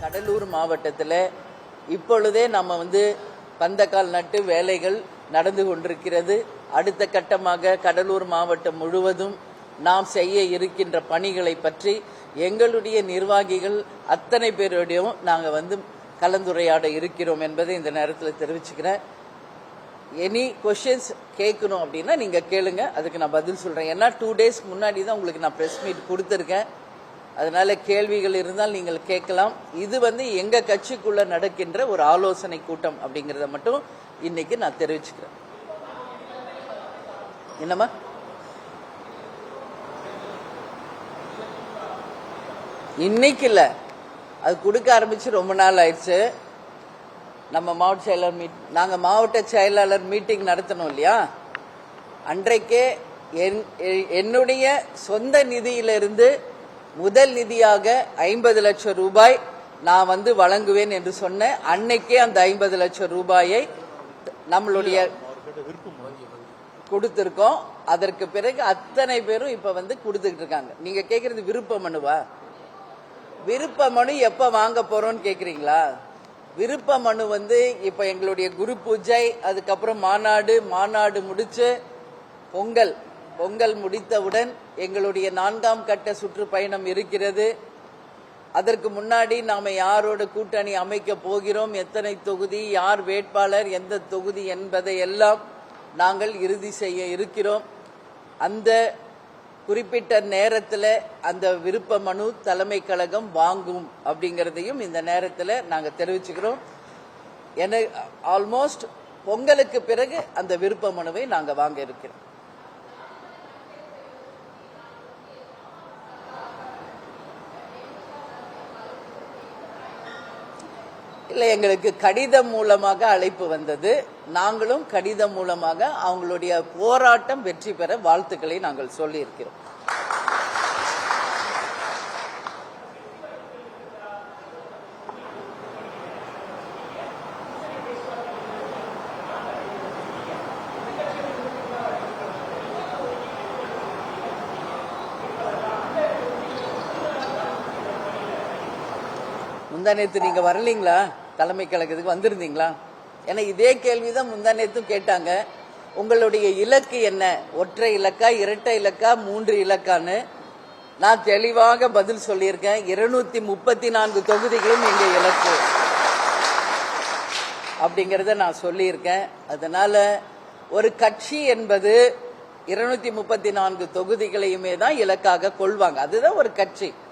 கடலூர் மாவட்டத்தில் இப்பொழுதே நம்ம பந்தக்கால் நட்டு வேலைகள் நடந்து கொண்டிருக்கிறது. அடுத்த கட்டமாக கடலூர் மாவட்டம் முழுவதும் நாம் செய்ய இருக்கின்ற பணிகளை பற்றி எங்களுடைய நிர்வாகிகள் அத்தனை பேரோடையும் நாங்கள் கலந்துரையாட இருக்கிறோம் என்பதை இந்த நேரத்தில் தெரிவிச்சுக்கிறேன். எனி கொஸ்டின்ஸ் கேட்கணும் அப்படின்னா நீங்க கேளுங்க, அதுக்கு நான் பதில் சொல்றேன். ஏன்னா 2 days முன்னாடி தான் உங்களுக்கு நான் பிரஸ் மீட் கொடுத்துருக்கேன். அதனால கேள்விகள் இருந்தால் நீங்கள் கேட்கலாம். இது எங்க கட்சிக்குள்ள நடக்கின்ற ஒரு ஆலோசனை கூட்டம் அப்படிங்கறத மட்டும் இன்னைக்கு நான் தெரிவிச்சுக்கிறேன். என்னமா இன்னைக்கு இல்ல, அது கொடுக்க ஆரம்பிச்சு ரொம்ப நாள் ஆயிடுச்சு. நம்ம மாவட்ட செயலாளர் நாங்க மாவட்ட செயலாளர் மீட்டிங் நடத்தணும் இல்லையா, அன்றைக்கே என்னுடைய சொந்த நிதியிலிருந்து முதல் நிதியாக 50 லட்சம் ரூபாய் நான் வழங்குவேன் என்று சொன்ன அன்னைக்கே அந்த 50 லட்சம் ரூபாயை நம்மளுடைய கொடுத்திருக்கோம். அதற்கு பிறகு அத்தனை பேரும் இப்ப கொடுத்துக்கிட்டு இருக்காங்க. நீங்க கேக்குறது விருப்ப மனுவா? விருப்ப மனு எப்ப வாங்க போறோம்னு கேக்குறீங்களா? விருப்ப மனு இப்ப எங்களுடைய குரு பூஜை, அதுக்கப்புறம் மாநாடு முடிச்சு பொங்கல் முடித்தவுடன் எங்களுடைய 4ஆம் கட்ட சுற்றுப்பயணம் இருக்கிறது. அதற்கு முன்னாடி நாம யாரோட கூட்டணி அமைக்க போகிறோம், எத்தனை தொகுதி, யார் வேட்பாளர், எந்த தொகுதி என்பதை எல்லாம் நாங்கள் இறுதி செய்ய இருக்கிறோம். அந்த குறிப்பிட்ட நேரத்தில் அந்த விருப்ப மனு தலைமை கழகம் வாங்கும் அப்படிங்கறதையும் இந்த நேரத்தில் நாங்க தெரிவிச்சுக்கிறோம். ஆல்மோஸ்ட் பொங்கலுக்கு பிறகு அந்த விருப்ப மனுவை நாங்க வாங்க இருக்கிறோம். இல்ல, எங்களுக்கு கடிதம் மூலமாக அழைப்பு வந்தது. நாங்களும் கடிதம் மூலமாக அவங்களுடைய போராட்டம் வெற்றி பெற வாழ்த்துக்களை நாங்கள் சொல்லி இருக்கிறோம். முந்தானேத்து நீங்க வரலீங்களா? தலைமை கழகத்துக்கு வந்திருந்தீங்களா? ஏன்னா இதே கேள்விதான் முந்தானேத்தும் கேட்டாங்க. உங்களுடைய இலக்கு என்ன, ஒற்றை இலக்கா, இரட்டை இலக்கா, 3 இலக்கான்னு நான் தெளிவாக பதில் சொல்லியிருக்கேன். 234 தொகுதிகளும் எங்க இலக்கு அப்படிங்கறத நான் சொல்லியிருக்கேன். அதனால ஒரு கட்சி என்பது 234 தொகுதிகளையுமே தான் இலக்காக கொள்வாங்க. அதுதான் ஒரு கட்சி.